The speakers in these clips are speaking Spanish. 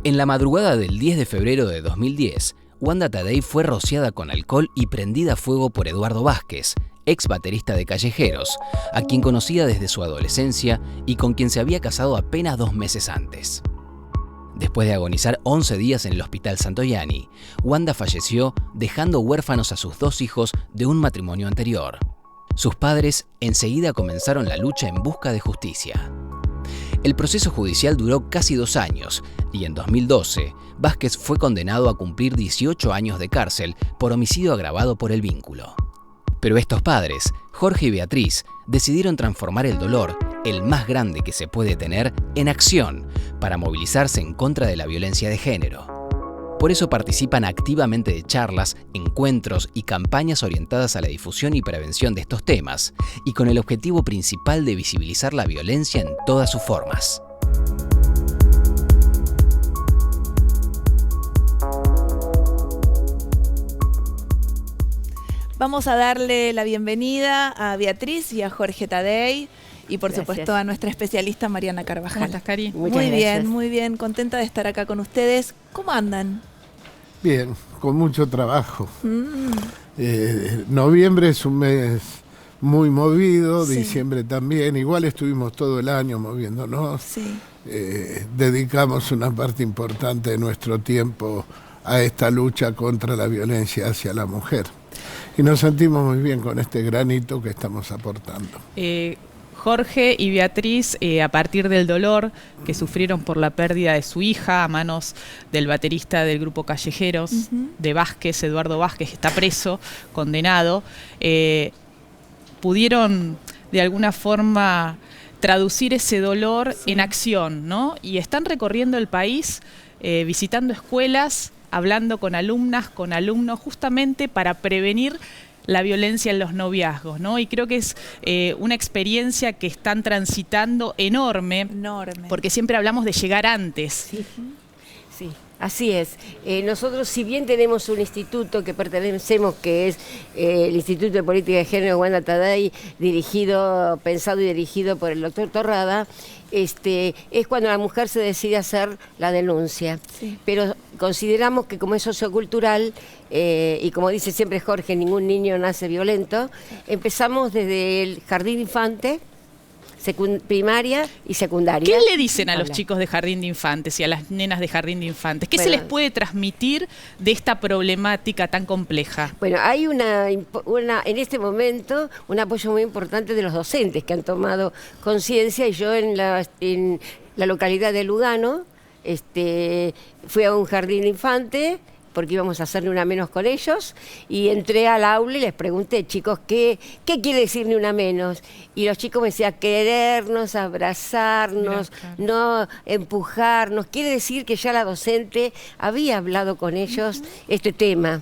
En la madrugada del 10 de febrero de 2010, Wanda Tadei fue rociada con alcohol y prendida a fuego por Eduardo Vázquez, ex baterista de Callejeros, a quien conocía desde su adolescencia y con quien se había casado apenas 2 meses antes. Después de agonizar 11 días en el Hospital Santoyani, Wanda falleció dejando huérfanos a sus 2 hijos de un matrimonio anterior. Sus padres enseguida comenzaron la lucha en busca de justicia. El proceso judicial duró casi 2 años y en 2012, Vázquez fue condenado a cumplir 18 años de cárcel por homicidio agravado por el vínculo. Pero estos padres, Jorge y Beatriz, decidieron transformar el dolor, el más grande que se puede tener, en acción para movilizarse en contra de la violencia de género. Por eso participan activamente de charlas, encuentros y campañas orientadas a la difusión y prevención de estos temas, y con el objetivo principal de visibilizar la violencia en todas sus formas. Vamos a darle la bienvenida a Beatriz y a Jorge Tadei y por supuesto a nuestra especialista Mariana Carvajal. ¿Cómo estás, Cari? Muy bien, contenta de estar acá con ustedes. ¿Cómo andan? Bien, con mucho trabajo. Noviembre es un mes muy movido, sí. Diciembre también. Igual estuvimos todo el año moviéndonos. Sí. Dedicamos una parte importante de nuestro tiempo a esta lucha contra la violencia hacia la mujer. Y nos sentimos muy bien con este granito que estamos aportando. Jorge y Beatriz, a partir del dolor que sufrieron por la pérdida de su hija a manos del baterista del grupo Callejeros, de Vázquez, Eduardo Vázquez, que está preso, condenado, pudieron de alguna forma traducir ese dolor en acción, ¿no? Y están recorriendo el país, visitando escuelas, hablando con alumnas, con alumnos, justamente para prevenir la violencia en los noviazgos, ¿no? Y creo que es una experiencia que están transitando enorme, porque siempre hablamos de llegar antes. Sí, sí, así es. Nosotros, si bien tenemos un instituto que pertenecemos, que es el Instituto de Política de Género Wanda Tadei, pensado y dirigido por el doctor Torrada, es cuando la mujer se decide hacer la denuncia. Sí. Pero consideramos que como es sociocultural, y como dice siempre Jorge, ningún niño nace violento, empezamos desde el jardín de infante, primaria y secundaria. ¿Qué le dicen a los chicos de jardín de infantes y a las nenas de jardín de infantes? ¿Qué se les puede transmitir de esta problemática tan compleja? Bueno, hay en este momento un apoyo muy importante de los docentes que han tomado conciencia, y yo en la localidad de Lugano fui a un jardín de infante porque íbamos a hacer ni una menos con ellos, y entré al aula y les pregunté, chicos, ¿qué quiere decir ni una menos? Y los chicos me decían, querernos, abrazarnos, no empujarnos. Quiere decir que ya la docente había hablado con ellos este tema.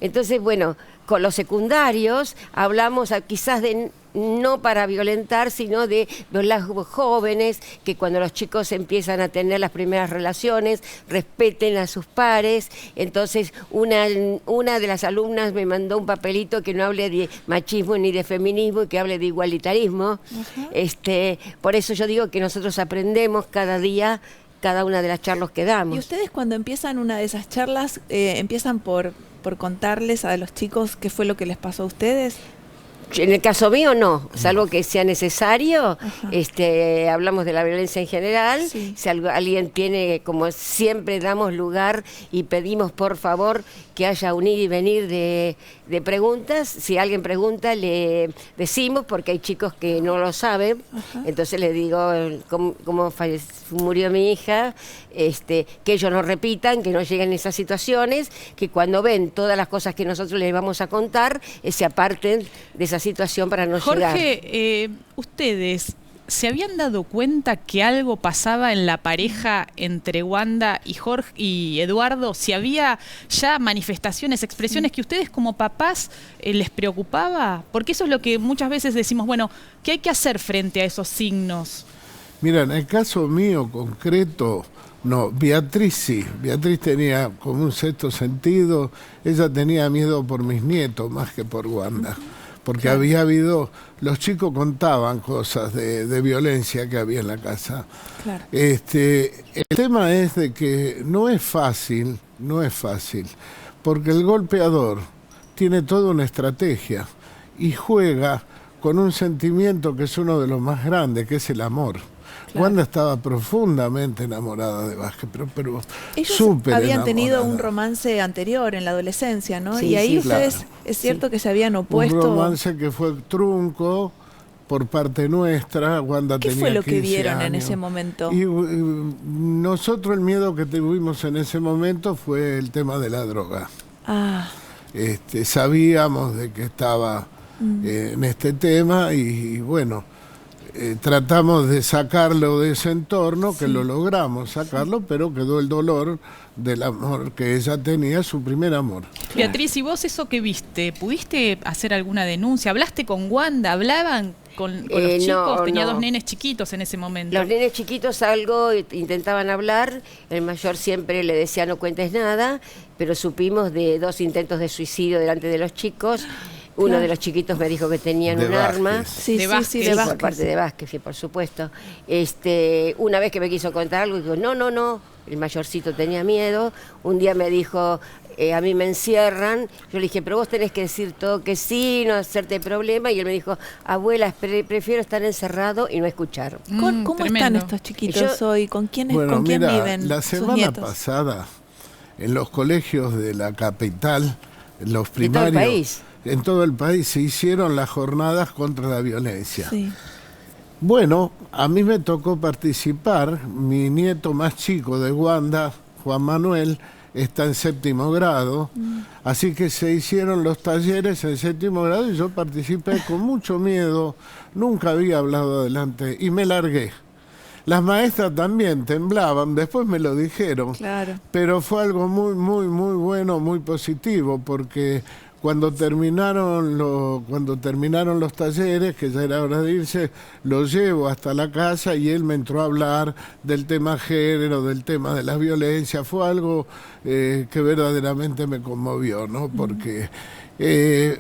Entonces, bueno, con los secundarios hablamos quizás de no para violentar, sino de los jóvenes, que cuando los chicos empiezan a tener las primeras relaciones, respeten a sus pares. Entonces, una de las alumnas me mandó un papelito que no hable de machismo ni de feminismo, y que hable de igualitarismo. Por eso yo digo que nosotros aprendemos cada día, cada una de las charlas que damos. ¿Y ustedes cuando empiezan una de esas charlas, empiezan por contarles a los chicos qué fue lo que les pasó a ustedes? En el caso mío no, salvo que sea necesario. Hablamos de la violencia en general. Sí. Si alguien tiene, como siempre damos lugar y pedimos por favor que haya un ir y venir de preguntas. Si alguien pregunta le decimos, porque hay chicos que no lo saben. Entonces les digo cómo murió mi hija, que ellos no repitan, que no lleguen a esas situaciones, que cuando ven todas las cosas que nosotros les vamos a contar, se aparten de esa situación para no llegar. Jorge, ustedes ¿se habían dado cuenta que algo pasaba en la pareja entre Wanda y Jorge y Eduardo? Si había ya manifestaciones, expresiones que ustedes como papás les preocupaba, porque eso es lo que muchas veces decimos, bueno, ¿qué hay que hacer frente a esos signos? Mira, en el caso mío concreto, no, Beatriz sí. Beatriz tenía como un sexto sentido. Ella tenía miedo por mis nietos más que por Wanda. porque había habido, los chicos contaban cosas de violencia que había en la casa. Claro. El tema es de que no es fácil, porque el golpeador tiene toda una estrategia y juega con un sentimiento que es uno de los más grandes, que es el amor. Claro. Wanda estaba profundamente enamorada de Vázquez, pero ellos súper habían tenido enamorada. un romance anterior en la adolescencia, ¿no? Sí, y ahí sí, ustedes, claro. es cierto que se habían opuesto. Un romance que fue trunco por parte nuestra. Wanda ¿Qué tenía fue lo que 15 vieron en años. ese momento? Y nosotros el miedo que tuvimos en ese momento fue el tema de la droga. Ah, Sabíamos de que estaba en este tema y bueno, tratamos de sacarlo de ese entorno, que lo logramos sacarlo, pero quedó el dolor del amor que ella tenía, su primer amor. Beatriz, ¿y vos eso que viste? ¿Pudiste hacer alguna denuncia? ¿Hablaste con Wanda? ¿Hablaban con los chicos? No, Tenía no. 2 nenes chiquitos en ese momento. Los nenes chiquitos algo intentaban hablar, el mayor siempre le decía no cuentes nada, pero supimos de 2 intentos de suicidio delante de los chicos. Uno de los chiquitos me dijo que tenían un arma. sí, De sí, Vázquez. sí, de Sí, Vázquez. por parte de Vázquez, sí, por supuesto. Una vez que me quiso contar algo, dijo, no, el mayorcito tenía miedo. Un día me dijo, a mí me encierran. Yo le dije, pero vos tenés que decir todo que sí, no hacerte problema. Y él me dijo, abuela, prefiero estar encerrado y no escuchar. ¿Cómo están Tremendo. estos chiquitos hoy? ¿Con quién Bueno, quién mira, viven la sus semana nietos? pasada, en los colegios de la capital, en los todo el primarios, país. en todo el país se hicieron las jornadas contra la violencia. Sí. Bueno, a mí me tocó participar. Mi nieto más chico de Wanda, Juan Manuel, está en 7º grado, así que se hicieron los talleres en 7º grado y yo participé con mucho miedo, nunca había hablado adelante y me largué. Las maestras también temblaban, después me lo dijeron, Claro. pero fue algo muy, muy, muy bueno, muy positivo, porque cuando terminaron los talleres, que ya era hora de irse, lo llevo hasta la casa y él me entró a hablar del tema género, del tema de la violencia. Fue algo que verdaderamente me conmovió, ¿no? Porque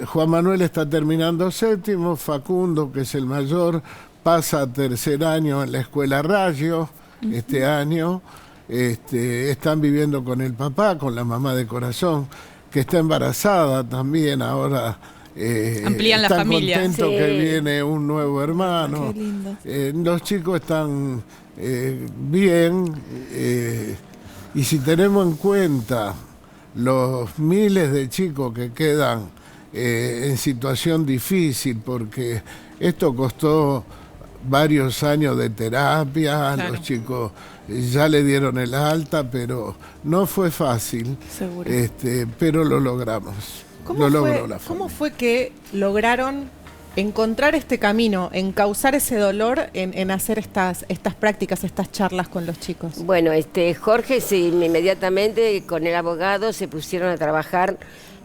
Juan Manuel está terminando 7º, Facundo, que es el mayor, pasa a 3er año en la escuela Rayo este año. Están viviendo con el papá, con la mamá de corazón, que está embarazada también ahora. Amplían la están familia. contentos Sí. que viene un nuevo hermano. Qué lindo. Los chicos están bien, y si tenemos en cuenta los miles de chicos que quedan en situación difícil, porque esto costó varios años de terapia, Claro. los chicos ya le dieron el alta, pero no fue fácil, Seguro. pero lo logramos. Lo logró la ¿Cómo familia. fue que lograron encontrar este camino, encauzar ese dolor en hacer estas prácticas, estas charlas con los chicos? Bueno, Jorge inmediatamente con el abogado se pusieron a trabajar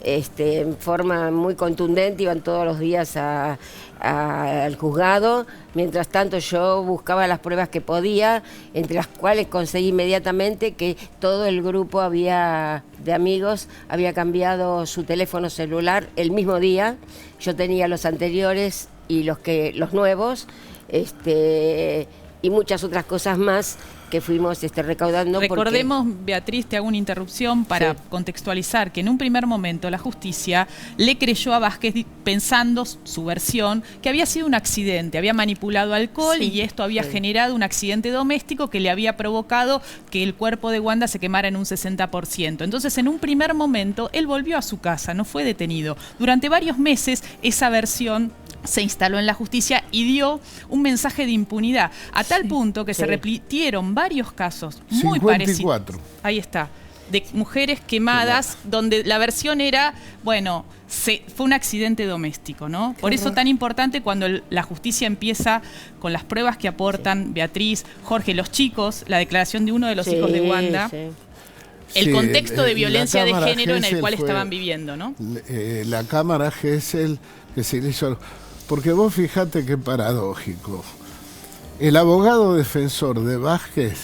en forma muy contundente, iban todos los días al juzgado. Mientras tanto yo buscaba las pruebas que podía, entre las cuales conseguí inmediatamente que todo el grupo de amigos había cambiado su teléfono celular el mismo día. Yo tenía los anteriores y los nuevos, y muchas otras cosas más que fuimos recaudando. Recordemos, Beatriz, te hago una interrupción para contextualizar que en un primer momento la justicia le creyó a Vázquez pensando su versión que había sido un accidente, había manipulado alcohol y esto había generado un accidente doméstico que le había provocado que el cuerpo de Wanda se quemara en un 60%. Entonces, en un primer momento, él volvió a su casa, no fue detenido. Durante varios meses, esa versión se instaló en la justicia y dio un mensaje de impunidad, a tal punto que se repitieron varios casos muy 54. parecidos. Ahí está, de mujeres quemadas, donde la versión era, bueno, fue un accidente doméstico, ¿no? Por eso tan importante cuando la justicia empieza con las pruebas que aportan Beatriz, Jorge, los chicos, la declaración de uno de los hijos de Wanda. Sí. El Sí, contexto de la violencia de cámara género en el Gesell cual fue estaban viviendo, ¿no? La cámara Gesell que se le hizo. Porque vos fijate qué paradójico. El abogado defensor de Vázquez,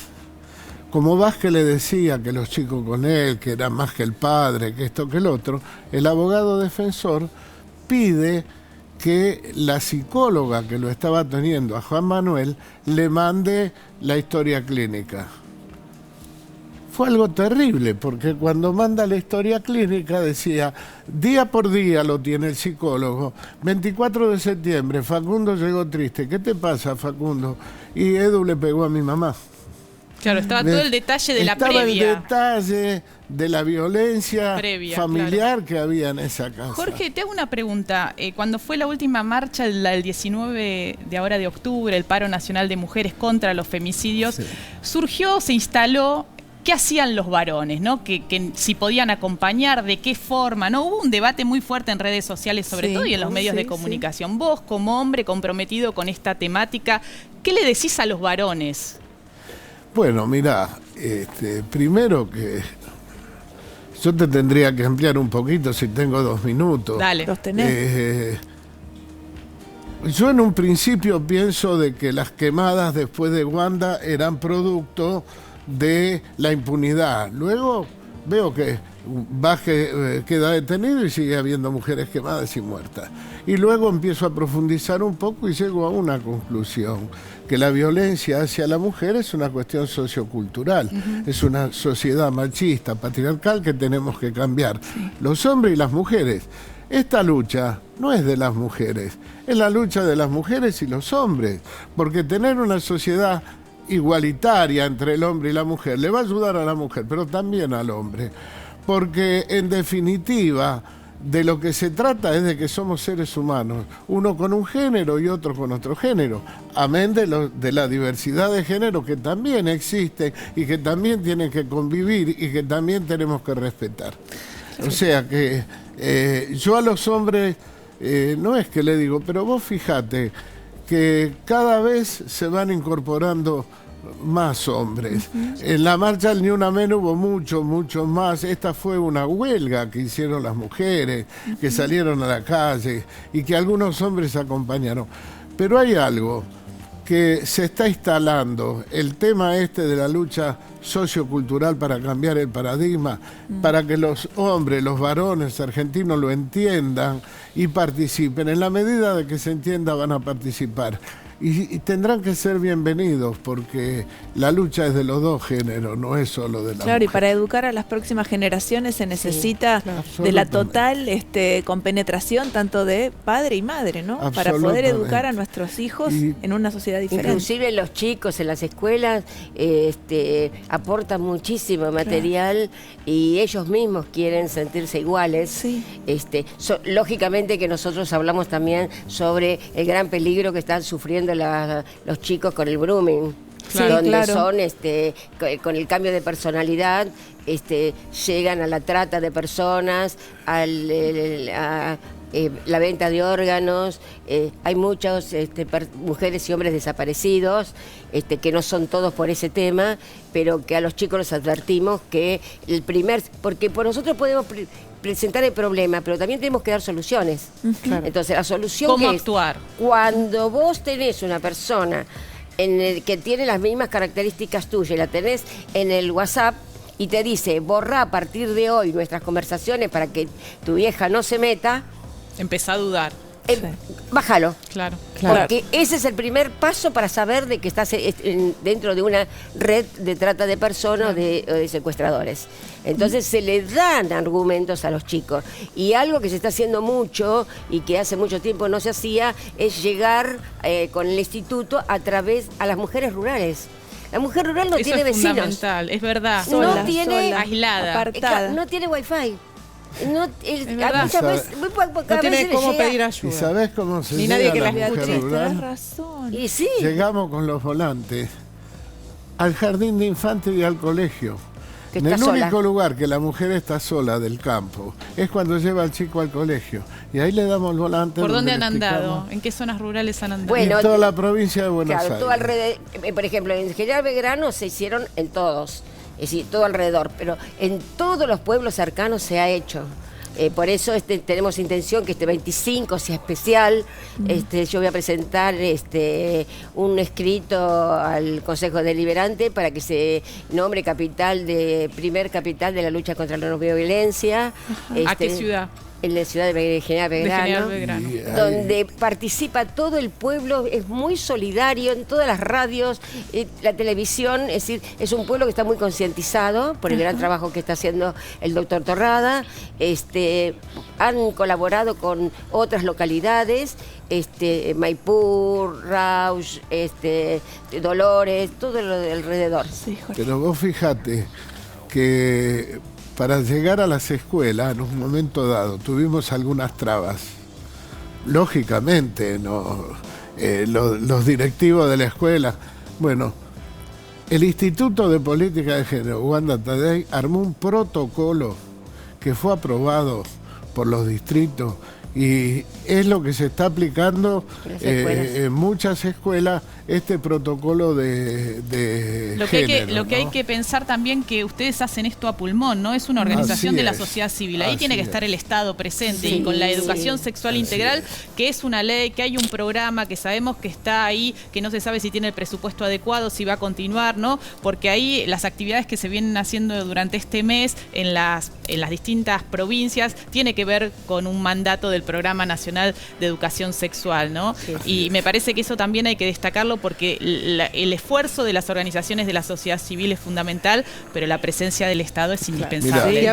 como Vázquez le decía que los chicos con él, que eran más que el padre, que esto, que el otro, el abogado defensor pide que la psicóloga que lo estaba teniendo a Juan Manuel le mande la historia clínica. Fue algo terrible, porque cuando manda la historia clínica decía, día por día lo tiene el psicólogo, 24 de septiembre, Facundo llegó triste. ¿Qué te pasa, Facundo? Y Edu le pegó a mi mamá. Claro, estaba todo el detalle de la previa. Estaba el detalle de la violencia familiar, claro, que había en esa casa. Jorge, te hago una pregunta. Cuando fue la última marcha, el 19 de ahora de octubre, el paro nacional de mujeres contra los femicidios, sí, surgió, se instaló, ¿qué hacían los varones, ¿no? Que si podían acompañar, de qué forma, ¿no? Hubo un debate muy fuerte en redes sociales, sobre todo, y en los medios de comunicación. Vos, como hombre comprometido con esta temática, ¿qué le decís a los varones? Bueno, mirá, primero que yo te tendría que ampliar un poquito si tengo 2 minutos. Dale. Los tenés. Yo en un principio pienso de que las quemadas después de Wanda eran producto de la impunidad. Luego veo que Vázquez queda detenido y sigue habiendo mujeres quemadas y muertas. Y luego empiezo a profundizar un poco y llego a una conclusión, que la violencia hacia la mujer es una cuestión sociocultural, es una sociedad machista, patriarcal que tenemos que cambiar. Los hombres y las mujeres. Esta lucha no es de las mujeres, es la lucha de las mujeres y los hombres, porque tener una sociedad igualitaria entre el hombre y la mujer le va a ayudar a la mujer, pero también al hombre, porque en definitiva de lo que se trata es de que somos seres humanos, uno con un género y otro con otro género, amén de la diversidad de género que también existe y que también tienen que convivir y que también tenemos que respetar. O sea que yo a los hombres no es que le digo, pero vos fíjate que cada vez se van incorporando más hombres. En la marcha del Ni Una Menos hubo mucho más. Esta fue una huelga que hicieron las mujeres, que salieron a la calle y que algunos hombres acompañaron. Pero hay algo que se está instalando, el tema de la lucha sociocultural para cambiar el paradigma, para que los hombres, los varones argentinos lo entiendan y participen. En la medida de que se entienda van a participar. Y tendrán que ser bienvenidos porque la lucha es de los dos géneros, no es solo de la mujer. Y para educar a las próximas generaciones se necesita de la total compenetración tanto de padre y madre, ¿no? Para poder educar a nuestros hijos en una sociedad diferente. Inclusive los chicos en las escuelas aportan muchísimo material y ellos mismos quieren sentirse iguales. Sí. Lógicamente que nosotros hablamos también sobre el gran peligro que están sufriendo los chicos con el grooming, donde son con el cambio de personalidad llegan a la trata de personas, a la venta de órganos. Hay muchas mujeres y hombres desaparecidos, que no son todos por ese tema, pero que a los chicos les advertimos que porque por nosotros podemos presentar el problema, pero también tenemos que dar soluciones. Entonces, la solución ¿cómo actuar? Cuando vos tenés una persona que tiene las mismas características tuyas, la tenés en el WhatsApp y te dice, borrá a partir de hoy nuestras conversaciones para que tu vieja no se meta, empezá a dudar. Bájalo. Claro. Porque ese es el primer paso para saber de que estás dentro de una red de trata de personas o de secuestradores. Entonces se le dan argumentos a los chicos. Y algo que se está haciendo mucho y que hace mucho tiempo no se hacía es llegar con el instituto a las mujeres rurales. La mujer rural no tiene vecinos. Es fundamental, es verdad. No tiene aislada, apartada. No tiene wifi. No, muchas veces, no tiene cómo pedir ayuda. ¿Y sabés cómo se llega a que la la mujer rural? Tenés razón. Y sí. Llegamos con los volantes al jardín de infantes y al colegio. En el único lugar que la mujer está sola del campo es cuando lleva al chico al colegio. Y ahí le damos el volante. ¿Por dónde han andado? ¿En qué zonas rurales han andado? Bueno, en toda la provincia de Buenos Aires. Todo alrededor, por ejemplo, en General Belgrano se hicieron en todos. Es decir, todo alrededor, pero en todos los pueblos cercanos se ha hecho. Por eso tenemos intención que este 25 sea especial. Yo voy a presentar un escrito al Consejo Deliberante para que se nombre primer capital de la lucha contra la no violencia. ¿A qué ciudad? en la ciudad de General Belgrano, donde participa todo el pueblo, es muy solidario en todas las radios, la televisión, es decir, es un pueblo que está muy concientizado por el gran trabajo que está haciendo el doctor Torrada. Han colaborado con otras localidades, Maipú, Rauch, Dolores, todo lo de alrededor. Sí, pero vos fíjate que para llegar a las escuelas, en un momento dado, tuvimos algunas trabas. Lógicamente, ¿no? Los directivos de la escuela. Bueno, el Instituto de Política de Género, Wanda Tadei, armó un protocolo que fue aprobado por los distritos y es lo que se está aplicando en muchas escuelas, este protocolo de género, lo que hay que pensar también, que ustedes hacen esto a pulmón, ¿no? Es una organización de la sociedad civil. Ahí tiene que estar el Estado presente, y con la educación sexual integral, que es una ley, que hay un programa que sabemos que está ahí, que no se sabe si tiene el presupuesto adecuado, si va a continuar, ¿no? Porque ahí las actividades que se vienen haciendo durante este mes en las distintas provincias tiene que ver con un mandato del Programa Nacional de Educación Sexual, ¿no? Y me parece que eso también hay que destacarlo, porque el esfuerzo de las organizaciones de la sociedad civil es fundamental, pero la presencia del Estado es indispensable. Mira, y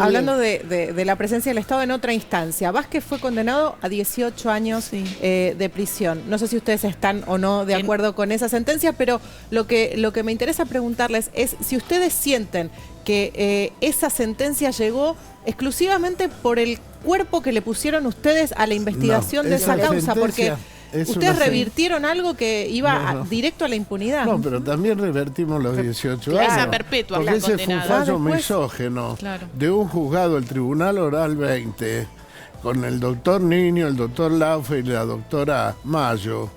hablando de la presencia del Estado en otra instancia, Vázquez fue condenado a 18 años de prisión. No sé si ustedes están o no de acuerdo con esa sentencia, pero lo que me interesa preguntarles es si ustedes sienten que esa sentencia llegó exclusivamente por el cuerpo que le pusieron ustedes a la investigación de esa causa, porque ustedes revirtieron algo que iba directo a la impunidad. No, pero también revertimos los 18 años. Esa perpetua, porque ese fue un fallo misógeno de un juzgado, el Tribunal Oral 20, con el doctor Niño, el doctor Laufe y la doctora Mayo,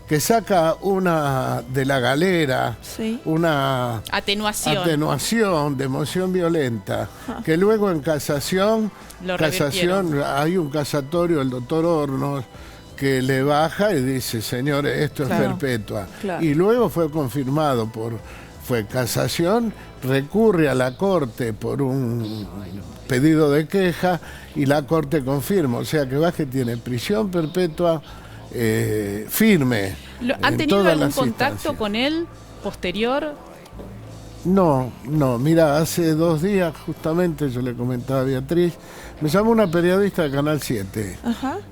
que saca una de la galera, una atenuación de emoción violenta, que luego en casación hay un casatorio, el doctor Hornos, que le baja y dice, señores, esto es perpetua. Y luego fue confirmado fue casación, recurre a la Corte por un pedido de queja y la Corte confirma. O sea que Vázquez tiene prisión perpetua firme. ¿Han tenido algún contacto con él posterior? No, mira, hace 2 días justamente yo le comentaba a Beatriz, me llamó una periodista de Canal 7,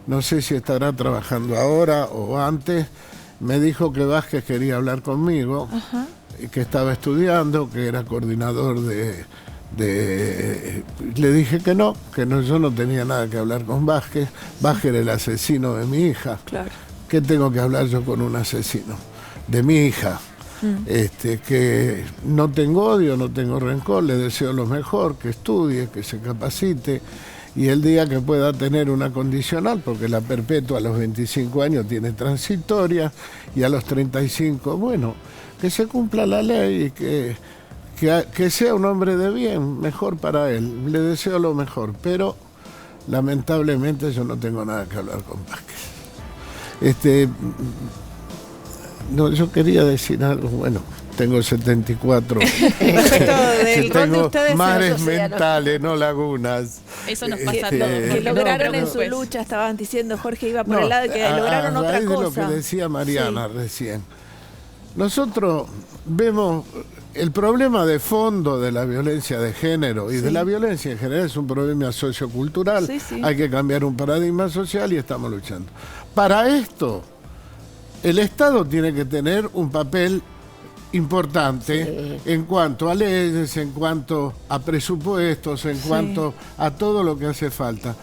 no sé si estará trabajando ahora o antes, me dijo que Vázquez quería hablar conmigo, y que estaba estudiando, que era coordinador le dije que no, yo no tenía nada que hablar con Vázquez. Vázquez era el asesino de mi hija. Claro. ¿Qué tengo que hablar yo con un asesino de mi hija? Que no tengo odio, no tengo rencor, le deseo lo mejor, que estudie, que se capacite, y el día que pueda tener una condicional, porque la perpetua a los 25 años tiene transitoria, y a los 35, bueno, que se cumpla la ley y que sea un hombre de bien, mejor para él. Le deseo lo mejor, pero lamentablemente yo no tengo nada que hablar con Vázquez. Yo quería decir algo, bueno, tengo 74. Tengo mares mentales, no lagunas. Eso nos pasa a todos. Que lograron en su lucha, estaban diciendo, Jorge iba por el lado de que lograron otra cosa. De lo que decía Mariana recién. Nosotros vemos el problema de fondo de la violencia de género y de la violencia en general es un problema sociocultural. Hay que cambiar un paradigma social y estamos luchando. Para esto, el Estado tiene que tener un papel importante en cuanto a leyes, en cuanto a presupuestos, en cuanto a todo lo que hace falta.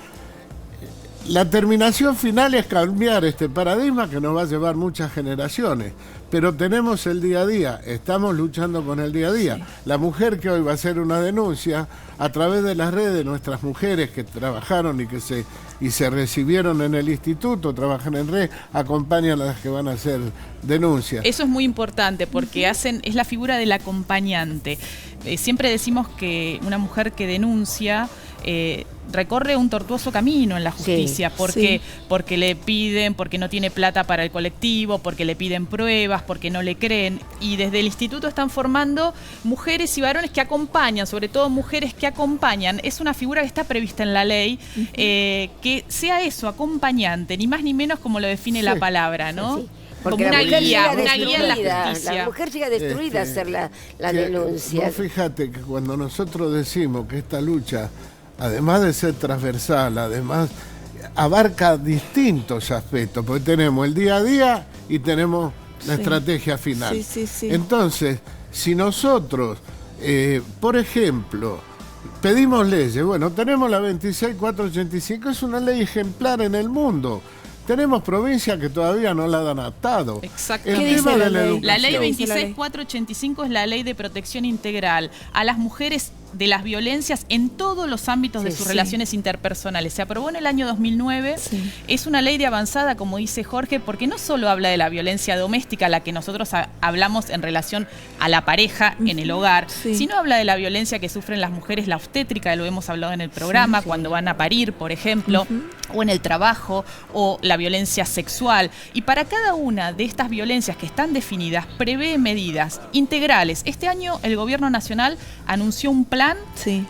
La terminación final es cambiar este paradigma que nos va a llevar muchas generaciones, pero tenemos el día a día, estamos luchando con el día a día. La mujer que hoy va a hacer una denuncia, a través de las redes, nuestras mujeres que trabajaron y se recibieron en el instituto, trabajan en red, acompañan a las que van a hacer denuncias. Eso es muy importante porque es la figura del acompañante. Siempre decimos que una mujer que denuncia recorre un tortuoso camino en la justicia, porque le piden, porque no tiene plata para el colectivo, porque le piden pruebas, porque no le creen, y desde el instituto están formando mujeres y varones que acompañan, sobre todo mujeres que acompañan. Es una figura que está prevista en la ley, que sea eso, acompañante, ni más ni menos como lo define la palabra, ¿no? Sí. Como Porque una guía en la justicia. La mujer llega destruida a hacer la denuncia. Vos fíjate que cuando nosotros decimos que esta lucha, además de ser transversal, además abarca distintos aspectos, porque tenemos el día a día y tenemos la estrategia final. Entonces, si nosotros, por ejemplo, pedimos leyes, bueno, tenemos la 26485, es una ley ejemplar en el mundo. Tenemos provincias que todavía no la han adaptado. Exacto. ¿Qué dice la ley? La ley 26485 es la ley de protección integral a las mujeres de las violencias en todos los ámbitos de sus relaciones interpersonales. Se aprobó en el año 2009. Es una ley de avanzada, como dice Jorge, porque no solo habla de la violencia doméstica, la que nosotros hablamos en relación a la pareja en el hogar, sino habla de la violencia que sufren las mujeres, la obstétrica, lo hemos hablado en el programa, cuando van a parir, por ejemplo, o en el trabajo, o la violencia sexual. Y para cada una de estas violencias que están definidas, prevé medidas integrales. Este año el Gobierno Nacional anunció un plan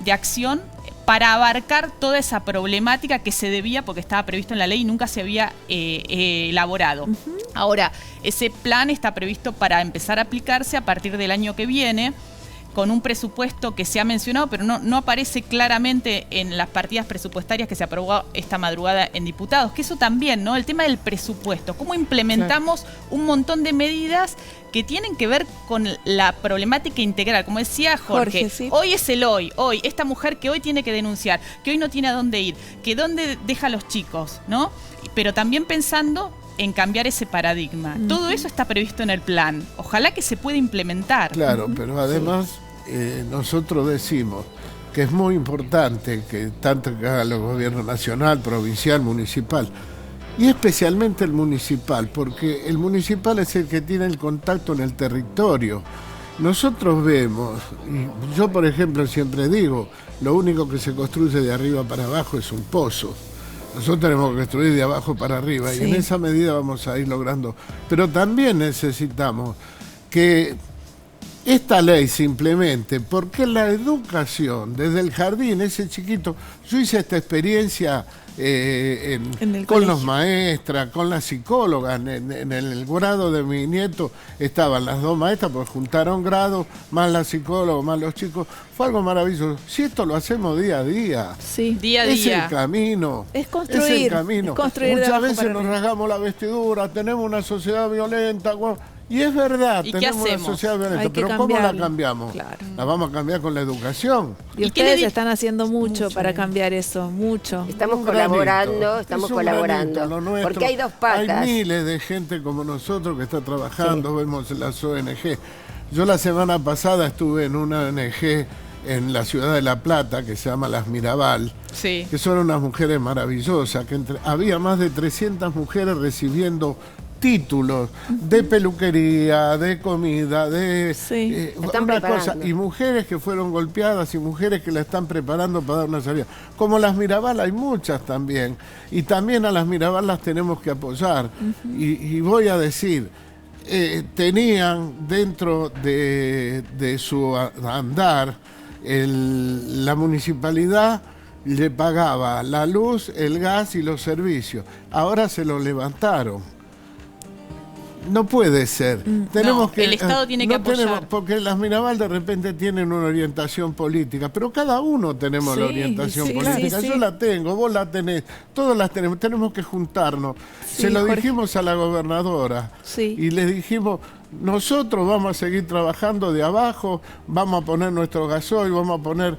de acción para abarcar toda esa problemática que se debía, porque estaba previsto en la ley y nunca se había elaborado. Ahora, ese plan está previsto para empezar a aplicarse a partir del año que viene, con un presupuesto que se ha mencionado, pero no aparece claramente en las partidas presupuestarias que se aprobó esta madrugada en diputados, que eso también, ¿no? El tema del presupuesto, cómo implementamos un montón de medidas que tienen que ver con la problemática integral, como decía Jorge, hoy es el hoy, esta mujer que hoy tiene que denunciar, que hoy no tiene a dónde ir, que dónde deja a los chicos, ¿no? Pero también pensando en cambiar ese paradigma. Todo eso está previsto en el plan. Ojalá que se pueda implementar. Claro, pero además nosotros decimos que es muy importante que tanto que haga el gobierno nacional, provincial, municipal, y especialmente el municipal, porque el municipal es el que tiene el contacto en el territorio. Nosotros vemos, y yo por ejemplo siempre digo, lo único que se construye de arriba para abajo es un pozo. Nosotros tenemos que construir de abajo para arriba y en esa medida vamos a ir logrando. Pero también necesitamos que esta ley se implemente, porque la educación, desde el jardín, ese chiquito, yo hice esta experiencia con los maestras, con las psicólogas. En el grado de mi nieto estaban las dos maestras, pues juntaron grados, más la psicóloga, más los chicos. Fue algo maravilloso. Si esto lo hacemos día a día, día a día. Es el camino. Es construir. Es el camino. Muchas veces nos rasgamos la vestidura, tenemos una sociedad violenta. Y es verdad, tenemos una sociedad violenta, pero ¿cómo la cambiamos? Claro. La vamos a cambiar con la educación. Y ustedes están haciendo mucho para cambiar eso, mucho. Estamos colaborando, porque hay dos patas. Hay miles de gente como nosotros que está trabajando, vemos en las ONG. Yo la semana pasada estuve en una ONG en la ciudad de La Plata, que se llama Las Mirabal, que son unas mujeres maravillosas, que había más de 300 mujeres recibiendo títulos de peluquería, de comida, de una cosa, y mujeres que fueron golpeadas y mujeres que la están preparando para dar una salida. Como Las Mirabal hay muchas también, y también a Las Mirabal las tenemos que apoyar. Y voy a decir, tenían dentro de su andar, la municipalidad le pagaba la luz, el gas y los servicios. Ahora se lo levantaron. No puede ser. Tenemos que, el Estado tiene que apoyar. Porque las Mirabal de repente tienen una orientación política, pero cada uno tenemos la orientación política. Yo la tengo, vos la tenés, todos las tenemos. Tenemos que juntarnos. Se lo dijimos a la gobernadora y le dijimos, nosotros vamos a seguir trabajando de abajo, vamos a poner nuestro gasoil, vamos a poner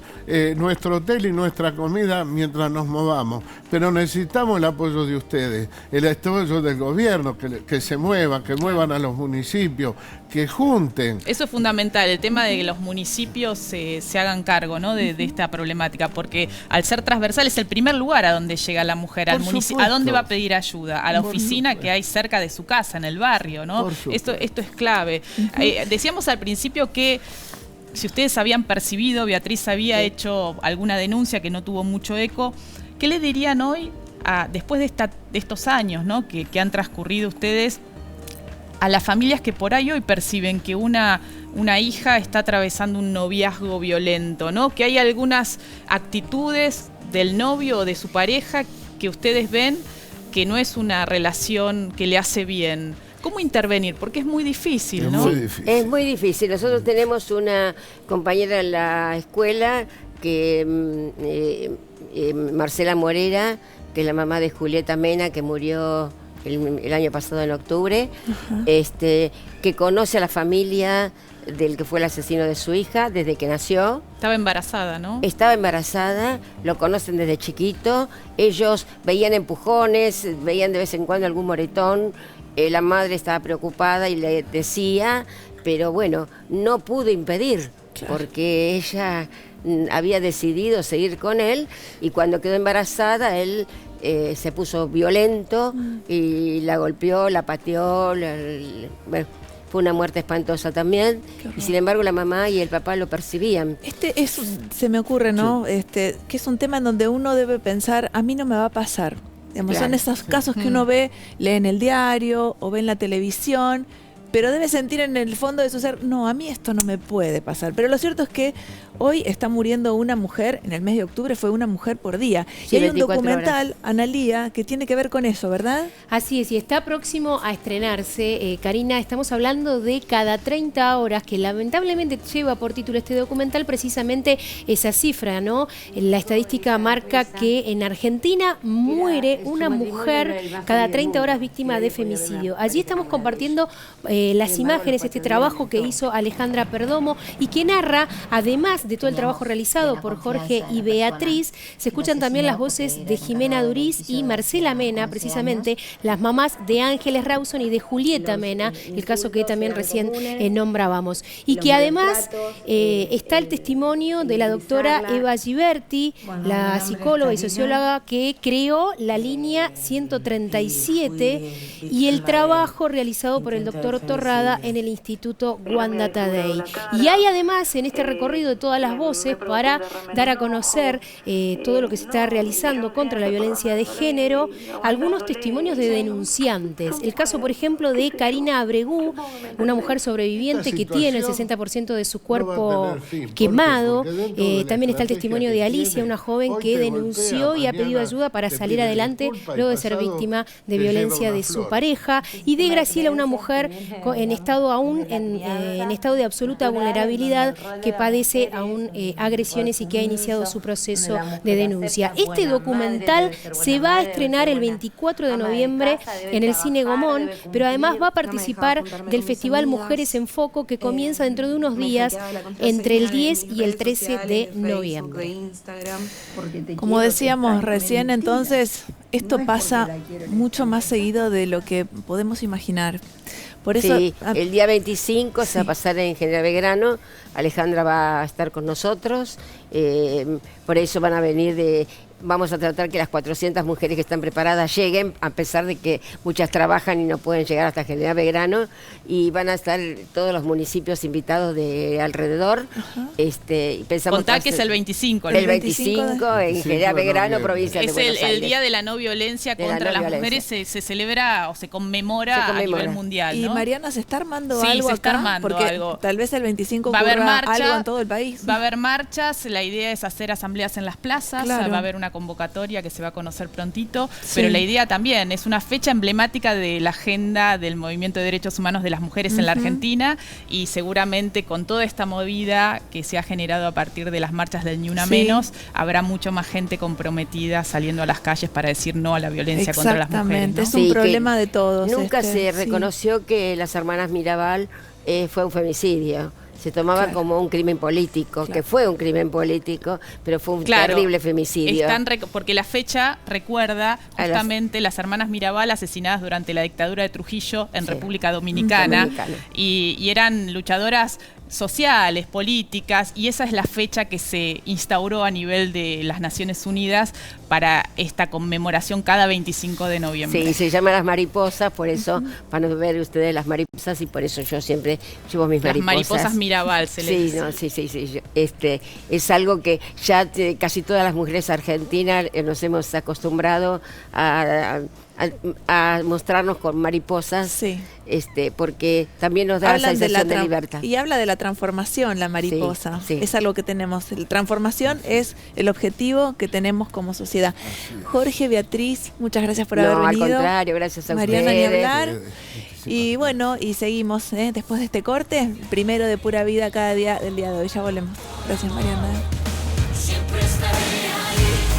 nuestro hotel y nuestra comida mientras nos movamos. Pero necesitamos el apoyo de ustedes, el apoyo del gobierno, que se muevan, que muevan a los municipios, que junten. Eso es fundamental, el tema de que los municipios se hagan cargo, ¿no? de esta problemática, porque al ser transversal es el primer lugar a donde llega la mujer, al municipio. ¿A dónde va a pedir ayuda? A la oficina que hay cerca de su casa, en el barrio, ¿no? Esto es clave. Decíamos al principio que si ustedes habían percibido, Beatriz había hecho alguna denuncia que no tuvo mucho eco, ¿qué le dirían hoy, después de estos años, ¿no?, que han transcurrido ustedes, a las familias que por ahí hoy perciben que una hija está atravesando un noviazgo violento, ¿no?, que hay algunas actitudes del novio o de su pareja que ustedes ven que no es una relación que le hace bien? ¿Cómo intervenir? Porque es muy difícil, ¿no? Es muy difícil. Nosotros tenemos una compañera en la escuela, que Marcela Morera, que es la mamá de Julieta Mena, que murió el año pasado en octubre, que conoce a la familia del que fue el asesino de su hija desde que nació. Estaba embarazada, ¿no? Estaba embarazada, lo conocen desde chiquito. Ellos veían empujones, veían de vez en cuando algún moretón. La madre estaba preocupada y le decía, pero bueno, no pudo impedir, porque ella había decidido seguir con él, y cuando quedó embarazada él se puso violento y la golpeó, la pateó, bueno, fue una muerte espantosa también, y sin embargo la mamá y el papá lo percibían. Se me ocurre, ¿no? Que es un tema en donde uno debe pensar, a mí no me va a pasar. Digamos, son esos casos que uno lee en el diario o ve en la televisión, pero debe sentir en el fondo de su ser, no, a mí esto no me puede pasar. Pero lo cierto es que hoy está muriendo una mujer, en el mes de octubre fue una mujer por día. Sí, y hay un documental, Analía, que tiene que ver con eso, ¿verdad? Así es, y está próximo a estrenarse. Karina, estamos hablando de cada 30 horas, que lamentablemente lleva por título este documental precisamente esa cifra, ¿no? La estadística marca que en Argentina muere una mujer cada 30 horas víctima de femicidio. Allí estamos compartiendo las imágenes, este trabajo que hizo Alejandra Perdomo y que narra, además de todo el trabajo realizado por Jorge y Beatriz, se escuchan también las voces de Jimena Duriz y Marcela Mena, precisamente las mamás de Ángeles Rawson y de Julieta Mena, el caso que también recién nombrábamos. Y que además está el testimonio de la doctora Eva Giberti, la psicóloga y socióloga que creó la línea 137 y el trabajo realizado por el doctor Torrada en el Instituto Wanda Tadei. Y hay además en este recorrido de todas las voces para dar a conocer todo lo que se está realizando contra la violencia de género, algunos testimonios de denunciantes. El caso, por ejemplo, de Karina Abregú, una mujer sobreviviente que tiene el 60% de su cuerpo quemado. También está el testimonio de Alicia, una joven que denunció y ha pedido ayuda para salir adelante luego de ser víctima de violencia de su pareja. Y de Graciela, una mujer en estado aún en estado de absoluta vulnerabilidad, que padece aún agresiones y que ha iniciado su proceso de denuncia. Este documental se va a estrenar el 24 de noviembre en el Cine Gomón, pero además va a participar del Festival Mujeres en Foco, que comienza dentro de unos días, entre el 10 y el 13 de noviembre. Como decíamos recién, entonces, esto pasa mucho más seguido de lo que podemos imaginar. Por eso, sí, el día 25 se va a pasar en General Belgrano. Alejandra va a estar con nosotros, por eso van a venir vamos a tratar que las 400 mujeres que están preparadas lleguen, a pesar de que muchas trabajan y no pueden llegar hasta General Belgrano, y van a estar todos los municipios invitados de alrededor. Y pensamos contá que es el 25. El 25 en General Belgrano, provincia de Buenos Aires. Es el Día de la No Violencia contra las Mujeres, se celebra o se conmemora a nivel mundial, ¿no? Y Mariana, ¿se está armando algo se acá? está armando porque algo. Tal vez el 25 ocurra algo en todo el país. Va a haber marchas, la idea es hacer asambleas en las plazas, va a haber una convocatoria que se va a conocer prontito, pero la idea también es una fecha emblemática de la agenda del movimiento de derechos humanos de las mujeres en la Argentina, y seguramente con toda esta movida que se ha generado a partir de las marchas del Ni Una Menos, habrá mucho más gente comprometida saliendo a las calles para decir no a la violencia contra las mujeres, ¿no? Es un problema de todos. Nunca se reconoció que las hermanas Mirabal fue un femicidio. Se tomaba como un crimen político, que fue un crimen político, pero fue un terrible femicidio. Porque la fecha recuerda justamente las hermanas Mirabal asesinadas durante la dictadura de Trujillo en República Dominicana. Y eran luchadoras sociales, políticas, y esa es la fecha que se instauró a nivel de las Naciones Unidas para esta conmemoración cada 25 de noviembre. Sí, se llama las mariposas, por eso van a ver ustedes las mariposas, y por eso yo siempre llevo mis mariposas. Las mariposas Mirabal, se le dice. No, sí. Es algo que ya casi todas las mujeres argentinas nos hemos acostumbrado a mostrarnos con mariposas, sí. Porque también nos da la sensación de libertad. Y habla de la transformación, la mariposa. Sí. Es algo que tenemos. La transformación es el objetivo que tenemos como sociedad. Jorge, Beatriz, muchas gracias por haber venido. Al contrario, gracias a Mariana, ustedes. ni hablar. Y bueno, y seguimos después de este corte, primero de Pura Vida cada día del día de hoy. Ya volvemos. Gracias, Mariana. Siempre estaré ahí.